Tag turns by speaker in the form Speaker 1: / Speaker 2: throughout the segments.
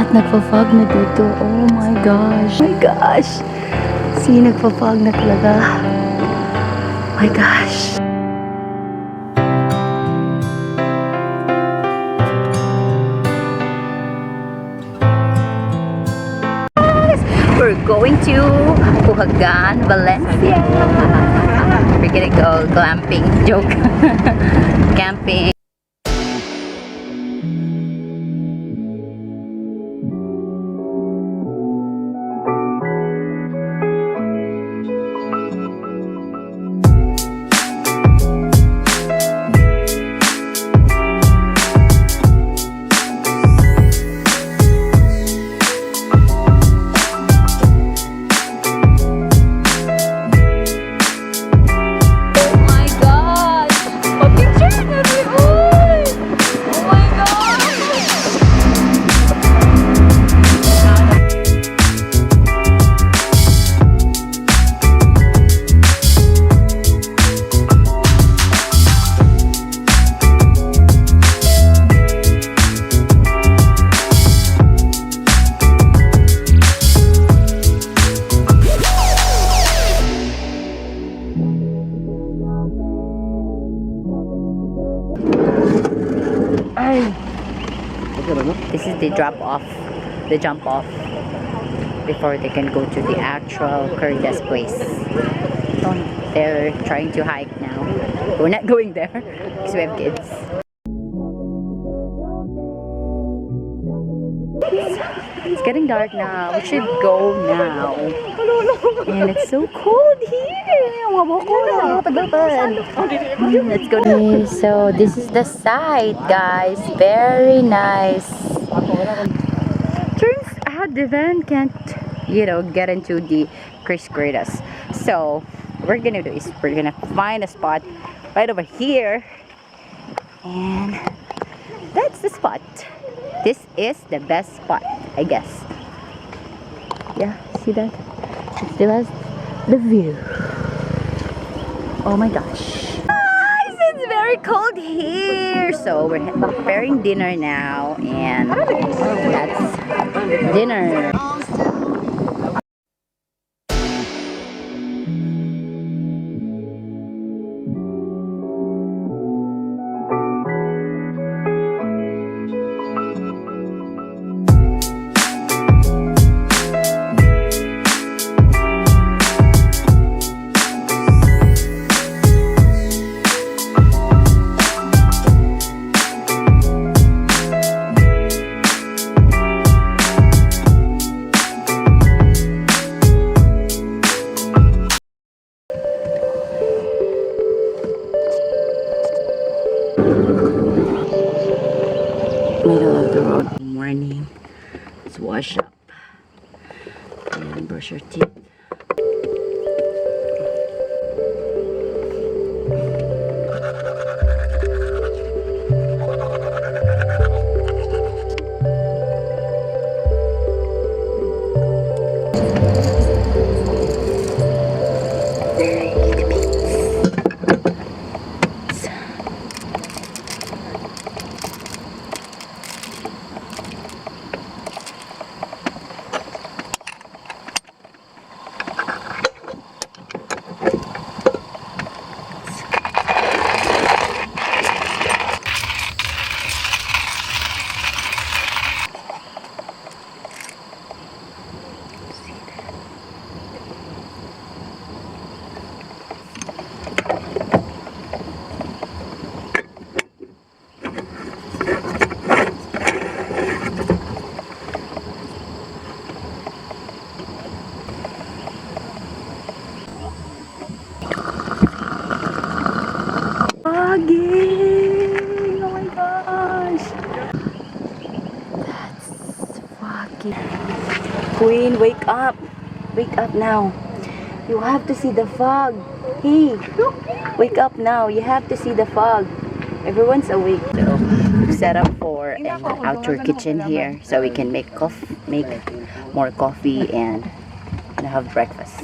Speaker 1: At nagpa-fog na dito. Oh my gosh. Oh my gosh. See, nagpa-fog na talaga. Oh my gosh. We're going to Puhagan, Valencia. We're gonna go glamping. Joke. Camping. This is the jump off before they can go to the actual Kurbadas place. They're trying to hike now. We're not going there because we have kids. It's getting dark now. We should go now. And it's so cold here. Let's go. Okay, so this is the site, guys. Very nice. Turns out the van can't, get into the Cris. So what we're gonna do is we're gonna find a spot right over here, and that's the spot. This is the best spot, I guess. Yeah, see that? It's the best. The view. Oh my gosh. Guys, it's very cold here. So we're preparing dinner now, and that's dinner. Middle of the road. Morning. Let's wash up and brush your teeth. Foggy! Oh my gosh! That's foggy. Queen, wake up! Wake up now. You have to see the fog. Hey, wake up now. You have to see the fog. Everyone's awake. So, set up for an outdoor kitchen here so we can make more coffee and have breakfast.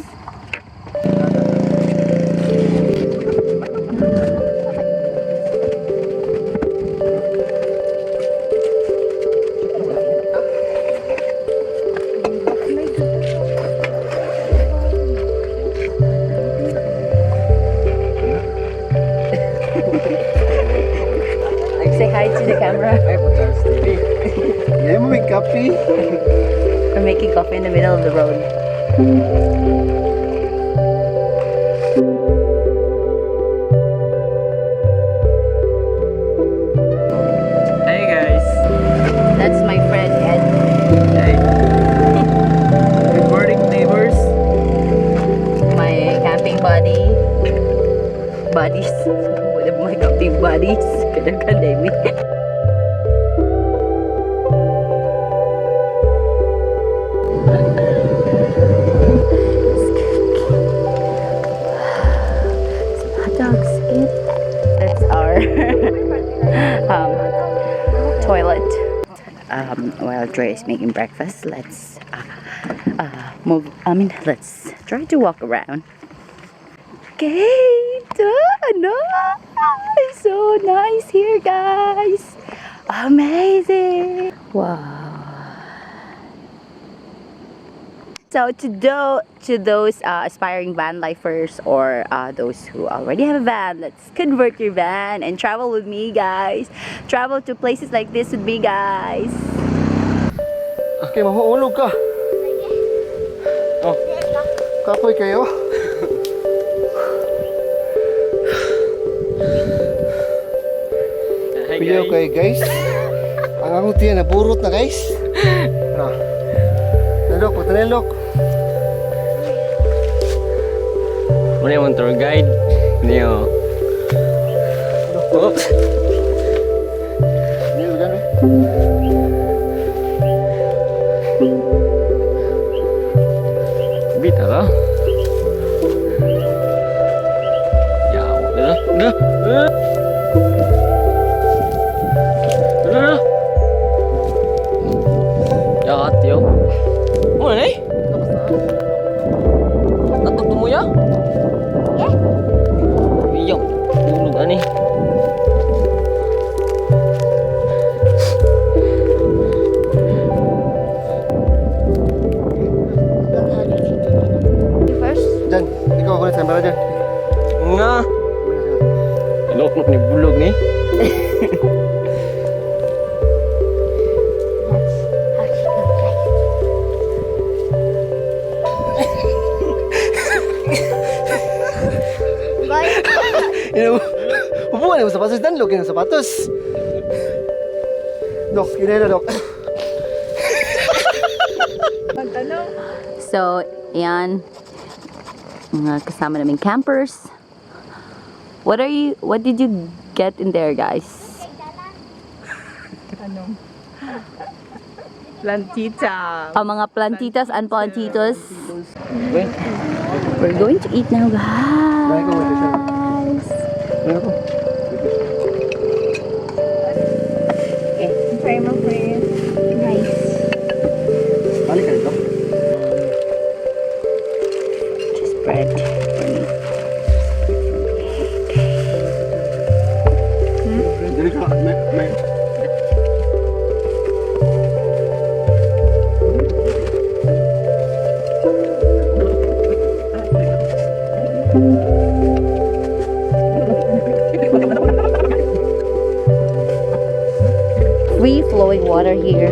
Speaker 1: camera.
Speaker 2: Ay, podcast TV. Ngayon mo may coffee.
Speaker 1: We're making coffee in the middle of the road.
Speaker 2: Hey guys.
Speaker 1: That's my friend Ed.
Speaker 2: Hey. Good morning, neighbors.
Speaker 1: My camping buddies. One of my camping buddies. Kadang-kadang hot dogs. That's our toilet. While Dre is making breakfast, let's let's try to walk around. Okay, nice, so nice here, guys. Amazing. Wow. So to those aspiring van lifers or those who already have a van, let's convert your van and travel with me, guys. Travel to places like this with me, guys.
Speaker 2: Okay, mahuulog ka. Oh, kapoy kayo. Video kay guys. Ang akong tiyan naburot na guys. Nalok, punta nalok.
Speaker 3: Muna yung tour guide. Hindi o. Oops.
Speaker 2: Hindi mo dyan eh.
Speaker 3: Bita ka? Yaw. Yakat yo. Muna na eh. Natok tumuya? Iyaw. Tulog ani.
Speaker 2: Dyan, ikaw ako na sa dyan.
Speaker 3: Nga. Lok-lok ni bulog ni.
Speaker 2: Upuan mo sapatos dan, login ang sapatos. Dok, kinera dok.
Speaker 1: So, yan. Mga kasama namin campers. What did you get in there, guys?
Speaker 4: Plantita.
Speaker 1: Mga plantitas and plantitos. We're going to eat now, guys.
Speaker 4: Try mo, friend.
Speaker 1: Nice.
Speaker 2: Balik ka dito.
Speaker 1: Just bread for me.
Speaker 2: Dali ka, may.
Speaker 1: Free flowing water here.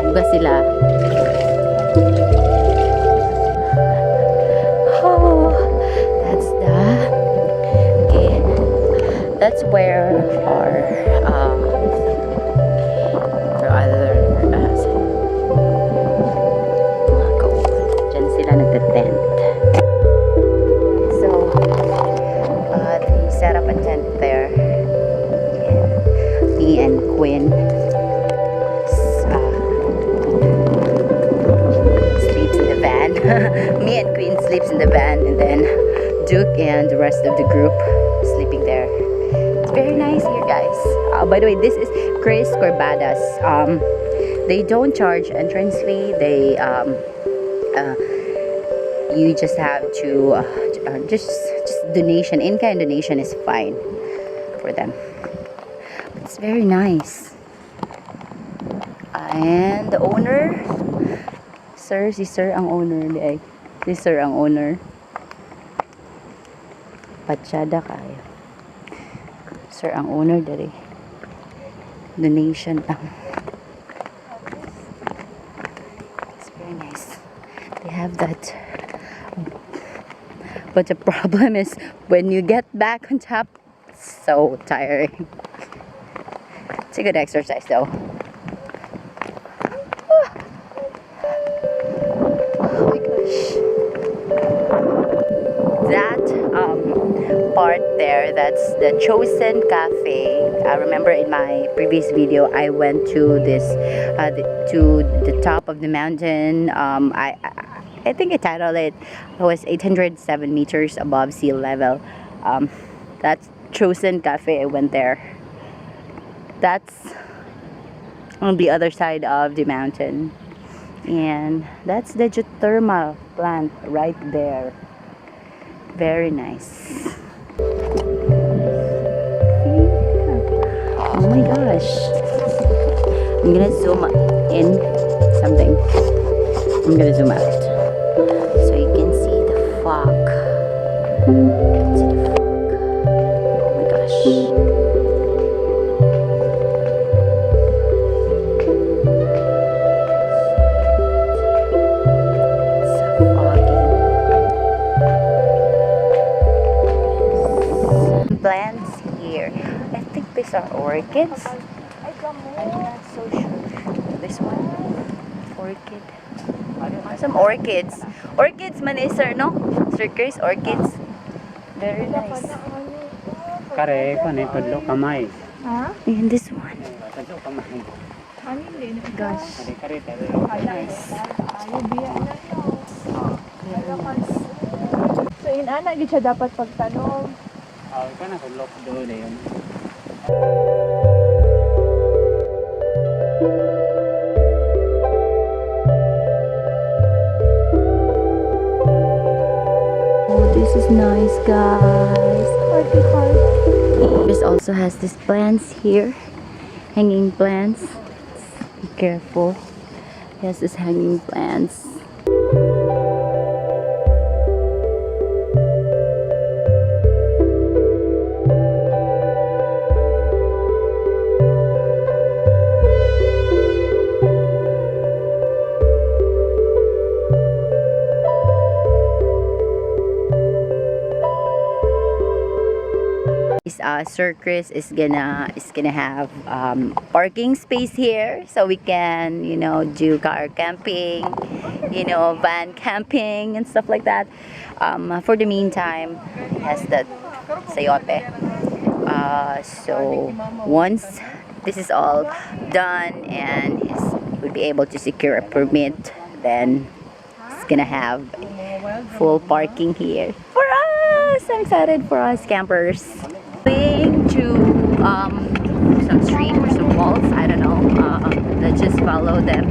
Speaker 1: Buga sila. Oh, that's where our dyan sila nagte-tent. So they set up a tent there. Me and Quinn sleeps in the van. Me and Quinn sleeps in the van, and then Duke and the rest of the group sleeping there. It's very nice here, guys. By the way, this is Cris Kurbadas. They don't charge entrance fee. They you just have to just donation, in-kind donation is fine for them. It's very nice. And the owner, si Sir ang owner. Si Sir ang owner. Patsyada kayo. Sir ang owner dari. donation lang. It's very nice. They have that. But the problem is when you get back on top, it's so tiring. It's a good exercise though. Oh my gosh. That part there, that's the Chosen Cafe. I remember in my previous video I went to this to the top of the mountain. I think I titled it was 807 meters above sea level. That's Chosen Cafe. I went there. That's on the other side of the mountain, and that's the geothermal plant right there. Very nice. Oh my gosh. I'm gonna zoom in something. I'm gonna zoom out so you can see the fog. See the fog. Oh my gosh. Plants here. I think these are orchids. I'm not so sure. This one, orchid. Some orchids. Orchids man is sir, no? Sir Cris, orchids. Very nice.
Speaker 5: Kare ko ni tudlo kamay.
Speaker 4: Ha?
Speaker 1: And this one.
Speaker 5: Tudlo kamay.
Speaker 4: Ano din?
Speaker 1: Gosh.
Speaker 5: Kare tudlo.
Speaker 1: Nice.
Speaker 4: Ayaw biya na no. So inana gid siya dapat pagtanom.
Speaker 5: Ka na tudlo do dayon.
Speaker 1: Oh, this is nice, guys. This also has these plants here, hanging plants. Be careful. Yes, this hanging plants. Sir Cris is gonna have parking space here, so we can, you know, do car camping, you know, van camping and stuff like that. For the meantime, he has that sayote. So once this is all done and he will be able to secure a permit, then he's gonna have full parking here for us. I'm excited for us campers. Going to some stream or some walls, I don't know. Let's just follow them.